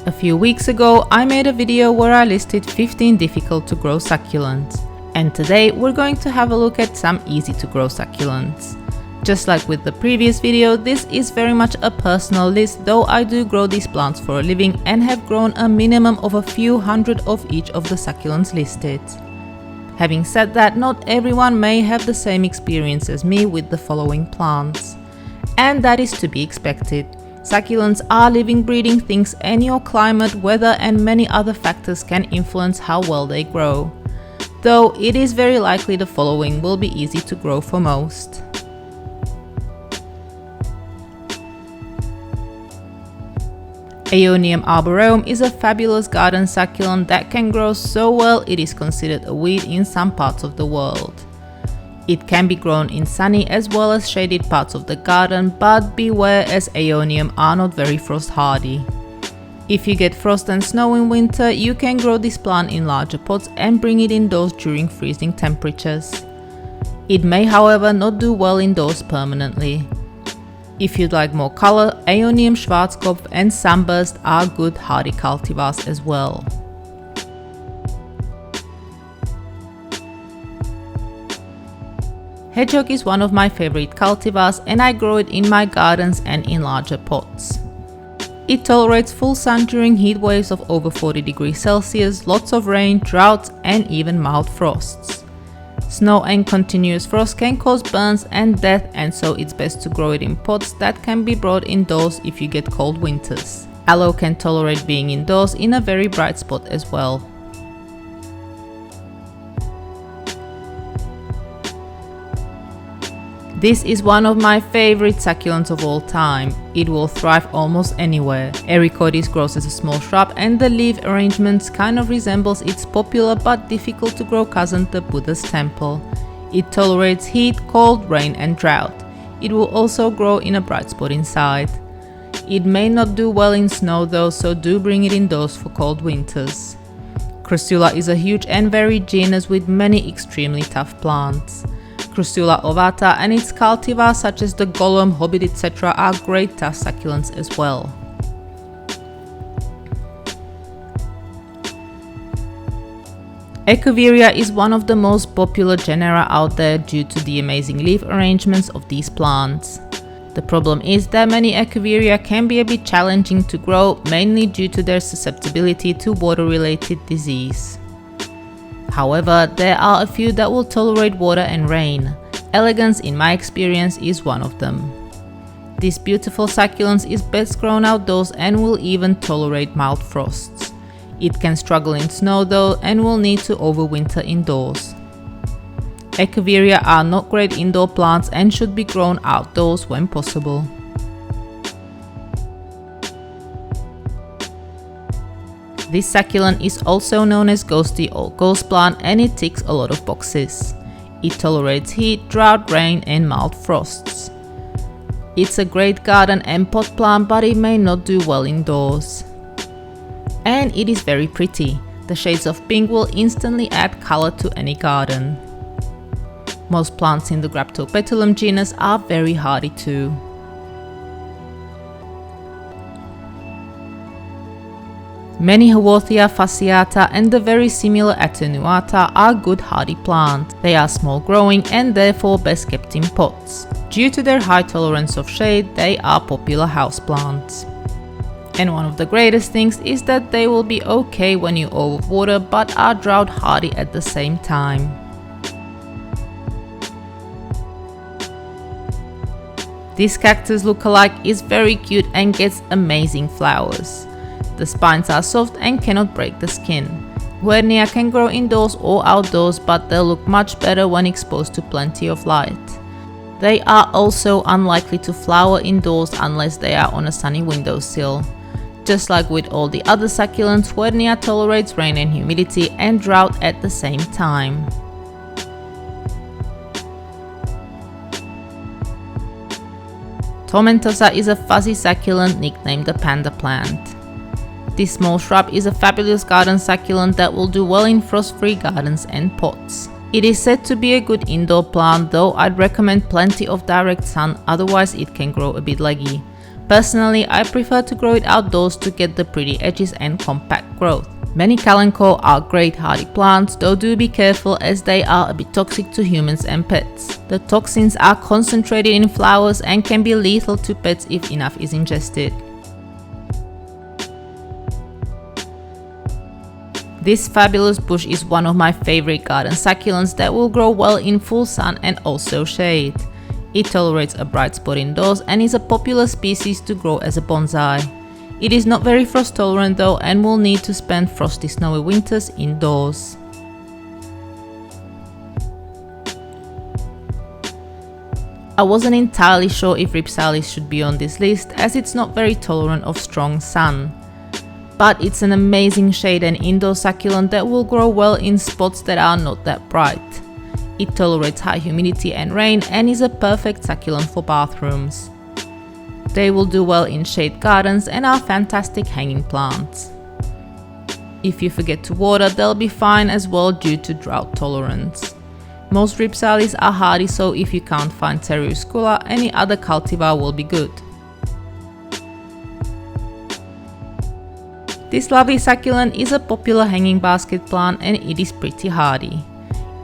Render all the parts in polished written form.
A few weeks ago, I made a video where I listed 15 difficult to grow succulents, and today we're going to have a look at some easy to grow succulents. Just like with the previous video, this is very much a personal list, though I do grow these plants for a living and have grown a minimum of a few hundred of each of the succulents listed. Having said that, not everyone may have the same experience as me with the following plants. And that is to be expected. Succulents are living breathing things, and your climate, weather and many other factors can influence how well they grow. Though it is very likely the following will be easy to grow for most. Aeonium arboreum is a fabulous garden succulent that can grow so well it is considered a weed in some parts of the world. It can be grown in sunny as well as shaded parts of the garden, but beware as Aeonium are not very frost hardy. If you get frost and snow in winter, you can grow this plant in larger pots and bring it indoors during freezing temperatures. It may however not do well indoors permanently. If you'd like more color, Aeonium Schwarzkopf and Sunburst are good hardy cultivars as well. Hedgehog is one of my favorite cultivars, and I grow it in my gardens and in larger pots. It tolerates full sun during heat waves of over 40 degrees Celsius, lots of rain, droughts and even mild frosts. Snow and continuous frost can cause burns and death, and so it's best to grow it in pots that can be brought indoors if you get cold winters. Aloe can tolerate being indoors in a very bright spot as well. This is one of my favorite succulents of all time. It will thrive almost anywhere. Ericoides grows as a small shrub, and the leaf arrangements kind of resembles its popular but difficult to grow cousin, the Buddha's temple. It tolerates heat, cold, rain and drought. It will also grow in a bright spot inside. It may not do well in snow though, so do bring it indoors for cold winters. Crassula is a huge and varied genus with many extremely tough plants. Crassula ovata and its cultivars such as the golem, hobbit etc. are great tough succulents as well. Echeveria is one of the most popular genera out there due to the amazing leaf arrangements of these plants. The problem is that many Echeveria can be a bit challenging to grow, mainly due to their susceptibility to water-related disease. However, there are a few that will tolerate water and rain. Elegance, in my experience, is one of them. This beautiful succulent is best grown outdoors and will even tolerate mild frosts. It can struggle in snow though and will need to overwinter indoors. Echeveria are not great indoor plants and should be grown outdoors when possible. This succulent is also known as ghosty or ghost plant, and it ticks a lot of boxes. It tolerates heat, drought, rain and mild frosts. It's a great garden and pot plant, but it may not do well indoors. And it is very pretty. The shades of pink will instantly add color to any garden. Most plants in the Graptopetalum genus are very hardy too. Many Haworthia fasciata and the very similar attenuata are good hardy plants. They are small growing and therefore best kept in pots. Due to their high tolerance of shade, they are popular houseplants. And one of the greatest things is that they will be okay when you overwater, but are drought hardy at the same time. This cactus lookalike is very cute and gets amazing flowers. The spines are soft and cannot break the skin. Huernia can grow indoors or outdoors, but they'll look much better when exposed to plenty of light. They are also unlikely to flower indoors unless they are on a sunny windowsill. Just like with all the other succulents, Huernia tolerates rain and humidity and drought at the same time. Tomentosa is a fuzzy succulent nicknamed the panda plant. This small shrub is a fabulous garden succulent that will do well in frost-free gardens and pots. It is said to be a good indoor plant, though I'd recommend plenty of direct sun, otherwise it can grow a bit leggy. Personally, I prefer to grow it outdoors to get the pretty edges and compact growth. Many Kalanchoe are great hardy plants, though do be careful as they are a bit toxic to humans and pets. The toxins are concentrated in flowers and can be lethal to pets if enough is ingested. This fabulous bush is one of my favorite garden succulents that will grow well in full sun and also shade. It tolerates a bright spot indoors and is a popular species to grow as a bonsai. It is not very frost tolerant though and will need to spend frosty snowy winters indoors. I wasn't entirely sure if Rhipsalis should be on this list as it's not very tolerant of strong sun. But it's an amazing shade and indoor succulent that will grow well in spots that are not that bright. It tolerates high humidity and rain and is a perfect succulent for bathrooms. They will do well in shade gardens and are fantastic hanging plants. If you forget to water, they'll be fine as well due to drought tolerance. Most Rhipsalis are hardy, so if you can't find Cereus Cula, any other cultivar will be good. This lovely succulent is a popular hanging basket plant and it is pretty hardy.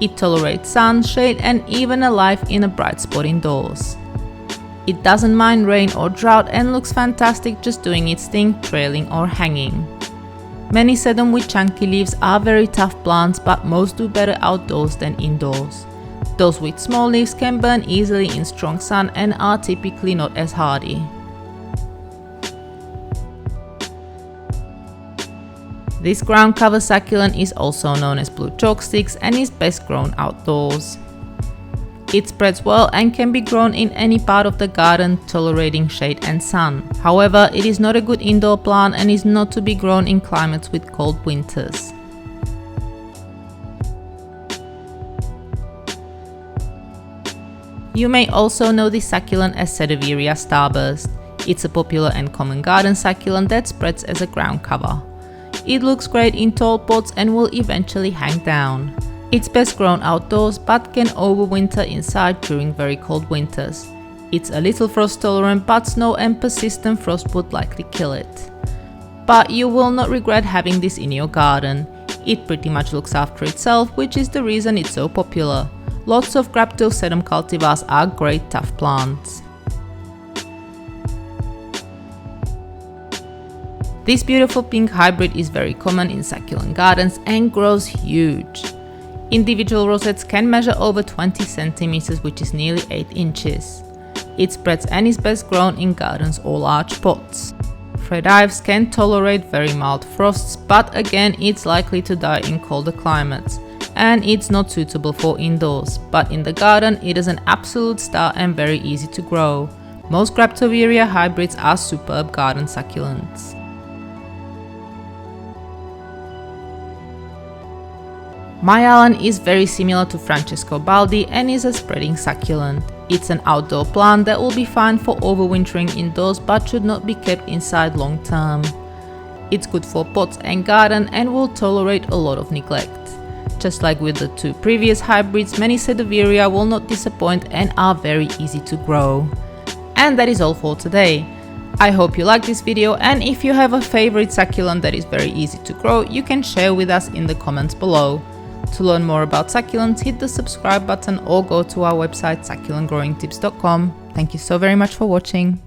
It tolerates sun, shade and even a life in a bright spot indoors. It doesn't mind rain or drought and looks fantastic just doing its thing, trailing or hanging. Many Sedum with chunky leaves are very tough plants, but most do better outdoors than indoors. Those with small leaves can burn easily in strong sun and are typically not as hardy. This ground cover succulent is also known as blue chalk sticks and is best grown outdoors. It spreads well and can be grown in any part of the garden, tolerating shade and sun. However, it is not a good indoor plant and is not to be grown in climates with cold winters. You may also know this succulent as Echeveria starburst. It's a popular and common garden succulent that spreads as a ground cover. It looks great in tall pots and will eventually hang down. It's best grown outdoors but can overwinter inside during very cold winters. It's a little frost tolerant, but snow and persistent frost would likely kill it. But you will not regret having this in your garden. It pretty much looks after itself, which is the reason it's so popular. Lots of Graptopetalum cultivars are great tough plants. This beautiful pink hybrid is very common in succulent gardens and grows huge. Individual rosettes can measure over 20 centimeters, which is nearly 8 inches. It spreads and is best grown in gardens or large pots. Fredives can tolerate very mild frosts, but again it's likely to die in colder climates, and it's not suitable for indoors, but in the garden it is an absolute star and very easy to grow. Most Graptoveria hybrids are superb garden succulents. My Alan is very similar to Francesco Baldi and is a spreading succulent. It's an outdoor plant that will be fine for overwintering indoors but should not be kept inside long term. It's good for pots and garden and will tolerate a lot of neglect. Just like with the two previous hybrids, many Echeveria will not disappoint and are very easy to grow. And that is all for today. I hope you liked this video, and if you have a favorite succulent that is very easy to grow, you can share with us in the comments below. To learn more about succulents, hit the subscribe button or go to our website succulentgrowingtips.com. Thank you so very much for watching.